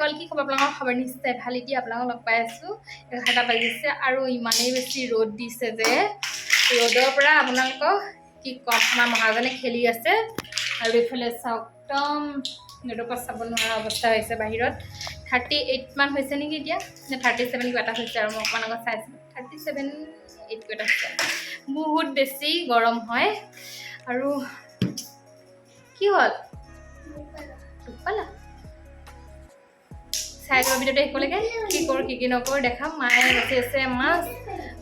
সকল কি খবৰ আপোনালোকৰ খবৰ নিশ্চয় ভাল এতিয়া আপোনালোকক লগ পাই আছোঁ 11টা বাজিছে আৰু ইমানেই বেছি ৰ'দ দিছে যে ৰ'দৰ পৰা আপোনালোকক কি কম আমাৰ মহাজনে খেলি আছে আৰু এইফালে চাওক একদম নেটৱৰ্কত চাব নোৱাৰা অৱস্থা হৈছে বাহিৰত 38 মান হৈছে নেকি এতিয়া নে 37 কিবা এটা হৈছে আৰু মই অকণমান আগত চাইছিলোঁ 37 8 কিবা এটা হৈছে বহুত বেছি গৰম হয় আৰু কি হ'ল পালা চাইডৰ ভিডিঅ'টো শেষলৈকে কি কৰোঁ কি নকৰোঁ দেখাম মায়ে বাচি আছে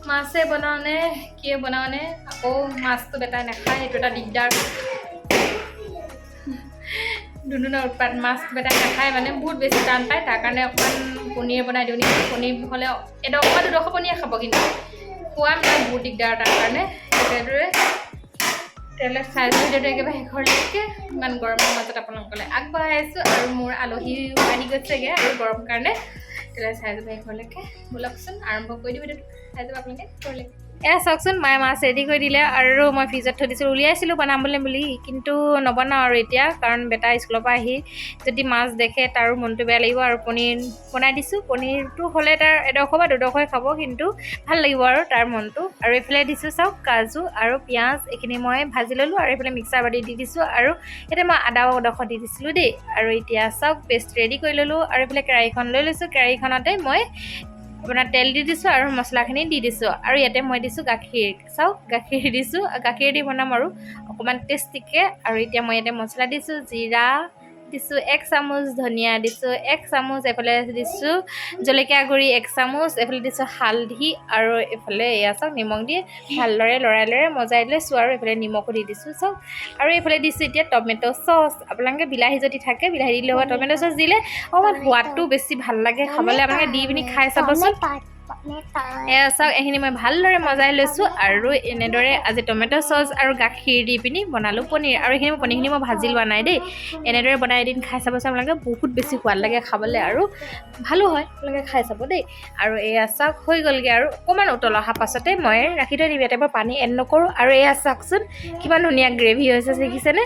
মাছে বনাওঁনে কি বনাওঁনে আকৌ মাছটো বেটাই নাখায় সেইটো এটা দিগদাৰ দুনুনৰ উৎপাত মাছ বেটাই নাখায় মানে বহুত বেছি টান পায় তাৰ কাৰণে অকণমান পনীৰ বনাই দিওঁ নেকি পনীৰ হ'লে এডোখৰ দুডোখৰ পনীৰ খাব কিন্তু খোৱা মানে বহুত দিগদাৰ তাৰ কাৰণে সেইদৰে তেলে চাই ভিডিঅ'টো একেবাৰে শেষলৈকে ইমান গৰমৰ মাজত আপোনালোকলৈ আগবঢ়াই আছোঁ আৰু মোৰ আলহীও আহি গৈছেগৈ আৰু গৰম কাৰণে তেলে চাই যাব শেষলৈকে ব'লকচোন আৰম্ভ কৰি দিওঁ ভিডিঅ'টো চাই যাব আপোনালোকে শেষলৈকে এয়া চাওকচোন মায়ে মাছ ৰেডি কৰি দিলে আৰু মই ফ্ৰিজত থৈ দিছিলোঁ উলিয়াইছিলোঁ বনাবলৈ বুলি কিন্তু নবনাওঁ আৰু এতিয়া কাৰণ বেটা স্কুলৰ পৰা আহি যদি মাছ দেখে তাৰো মনটো বেয়া লাগিব আৰু পনীৰ বনাই দিছোঁ পনীৰটো হ'লে তাৰ এডোখৰ বা দুডোখৰে খাব কিন্তু ভাল লাগিব আৰু তাৰ মনটো আৰু এইফালে দিছোঁ চাওক কাজু আৰু পিঁয়াজ এইখিনি মই ভাজি ল'লোঁ আৰু এইফালে মিক্সাৰ বাতি দি দিছোঁ আৰু ইয়াতে মই আদাও এডোখৰ দি দিছিলোঁ দেই আৰু এতিয়া চাওক পেষ্ট ৰেডি কৰি ল'লোঁ আৰু এইফালে কেৰাহীখন লৈ লৈছোঁ কেৰাহীখনতে মই আপোনাৰ তেল দি দিছোঁ আৰু মছলাখিনি দি দিছোঁ আৰু ইয়াতে মই দিছোঁ গাখীৰ চাওক গাখীৰ দিছোঁ গাখীৰ দি বনাম আৰু অকণমান টেষ্টিকৈ আৰু এতিয়া মই ইয়াতে মছলা দিছোঁ জিৰা দিছোঁ 1 চামুচ ধনিয়া দিছোঁ 1 চামুচ এইফালে দিছোঁ জলকীয়া গুড়ি 1 চামুচ এইফালে দিছোঁ হালধি আৰু এইফালে এয়া চাওক নিমখ দি ভালদৰে লৰাই মজাই লৈছোঁ আৰু এইফালে নিমখো দি দিছোঁ চাওক আৰু এইফালে দিছোঁ এতিয়া টমেট' চচ আপোনালোকে বিলাহী যদি থাকে বিলাহী দিলে হ'ব টমেট' চচ দিলে অকণমান সোৱাদটো বেছি ভাল লাগে খাবলৈ আপোনালোকে দি পিনি খাই চাবচোন এয়া চাওক এইখিনি মই ভালদৰে মজাই লৈছোঁ আৰু এনেদৰে আজি টমেট' চচ আৰু গাখীৰ দি পিনি বনালোঁ পনীৰ আৰু এইখিনি পনীৰখিনি মই ভাজি লোৱা নাই দেই এনেদৰে বনাই এদিন খাই চাবচোন আপোনালোকে বহুত বেছি সোৱাদ লাগে খাবলৈ আৰু ভালো হয় আপোনালোকে খাই চাব দেই আৰু এয়া চাওক হৈ গ'লগৈ আৰু অকণমান উতল অহাৰ পাছতে মই ৰাখি থৈ দিম ইয়াতে মই পানী এড নকৰোঁ আৰু এয়া চাওকচোন কিমান ধুনীয়া গ্ৰেভি হৈছে দেখিছেনে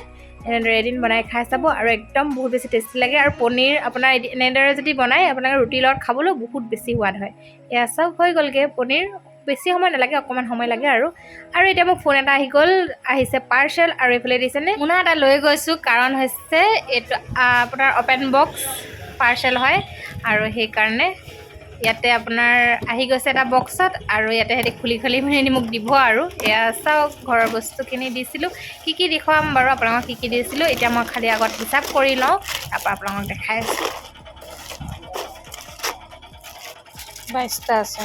এনেদৰে এদিন বনাই খাই চাব আৰু একদম বহুত বেছি টেষ্টি লাগে আৰু পনীৰ আপোনাৰ এনেদৰে যদি বনায় আপোনালোকে ৰুটিৰ লগত খাবলৈও বহুত বেছি সোৱাদ হয় এয়া চাওক হৈ গ'লগৈ পনীৰ বেছি সময় নালাগে অকণমান সময় লাগে আৰু এতিয়া মোক ফোন এটা আহিছে পাৰ্চেল আৰু এইফালে দিছেনে মোনা এটা লৈ গৈছোঁ কাৰণ হৈছে এইটো আপোনাৰ অপেন বক্স পাৰ্চেল হয় আৰু সেইকাৰণে ইয়াতে আপোনাৰ আহি গৈছে এটা বক্সত আৰু ইয়াতে সিহঁতে খুলি পিনি মোক দিব আৰু এয়া চাওক ঘৰৰ বস্তুখিনি দিছিলোঁ কি দেখুৱাম বাৰু আপোনালোকক কি দিছিলোঁ এতিয়া মই খালি আগত হিচাপ কৰি লওঁ তাৰপৰা আপোনালোকক দেখাই আছোঁ 22টা আছে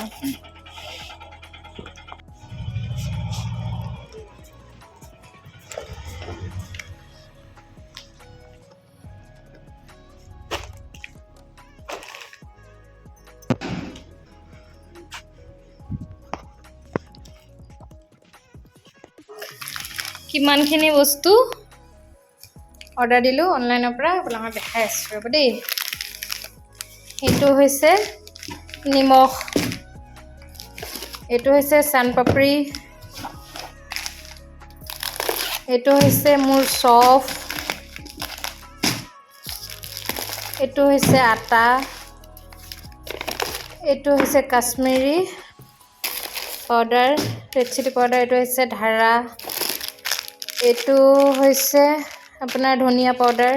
কিমানখিনি বস্তু অৰ্ডাৰ দিলোঁ অনলাইনৰ পৰা আপোনালোকক দেখাই আছোঁ ৰ'ব দেই এইটো হৈছে নিমখ এইটো হৈছে চানপাপৰি এইটো হৈছে মোৰ চফ এইটো হৈছে আটা এইটো হৈছে Kashmiri powder red chilli powder এইটো হৈছে ধাৰা এইটো হৈছে আপোনাৰ ধনিয়া পাউডাৰ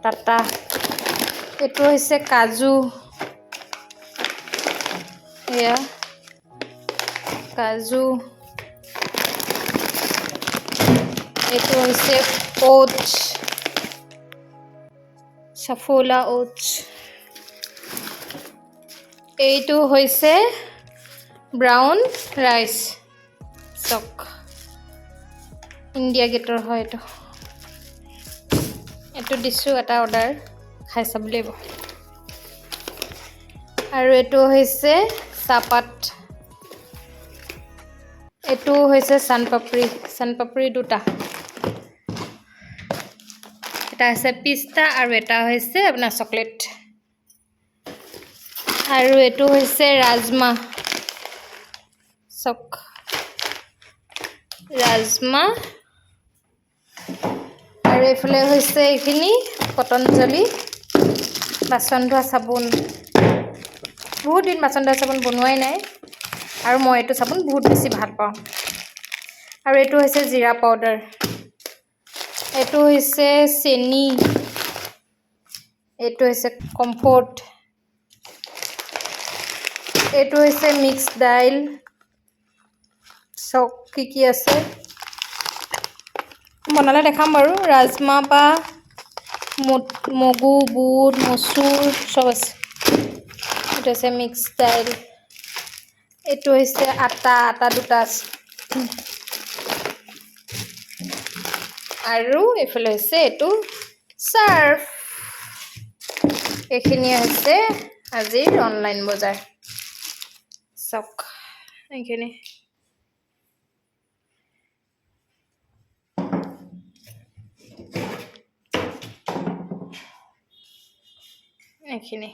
টাটা এইটো হৈছে কাজু এয়া কাজু এইটো হৈছে ওটছ সফোলা ওটছ এইটো হৈছে ব্ৰাউন ৰাইচ চক ইণ্ডিয়া গেটৰ হয় এইটো দিছোঁ এটা অৰ্ডাৰ খাই চাব লাগিব আৰু এইটো হৈছে চাহপাত এইটো হৈছে চানপাপৰি দুটা এটা হৈছে পিস্তা আৰু এটা হৈছে আপোনাৰ চকলেট আৰু এইটো হৈছে ৰাজমা আৰু এইফালে হৈছে এইখিনি পতঞ্জলি বাচন ধোৱা চাবোন বহুত দিন বাচন ধোৱা চাবোন বনোৱাই নাই আৰু মই এইটো চাবোন বহুত বেছি ভাল পাওঁ আৰু এইটো হৈছে জিৰা পাউডাৰ এইটো হৈছে চেনি এইটো হৈছে কমফৰ্ট এইটো হৈছে মিক্স দাইল চক কি আছে বনালে দেখাম বাৰু ৰাজমা বা মগু বুট মচুৰ সব আছে এইটো হৈছে মিক্স দাইল এইটো হৈছে আটা দুটা আছে আৰু এইফালে হৈছে এইটো সাৰ্ফ এইখিনি হৈছে আজিৰ অনলাইন বজাৰ চক এইখিনি এইখিনি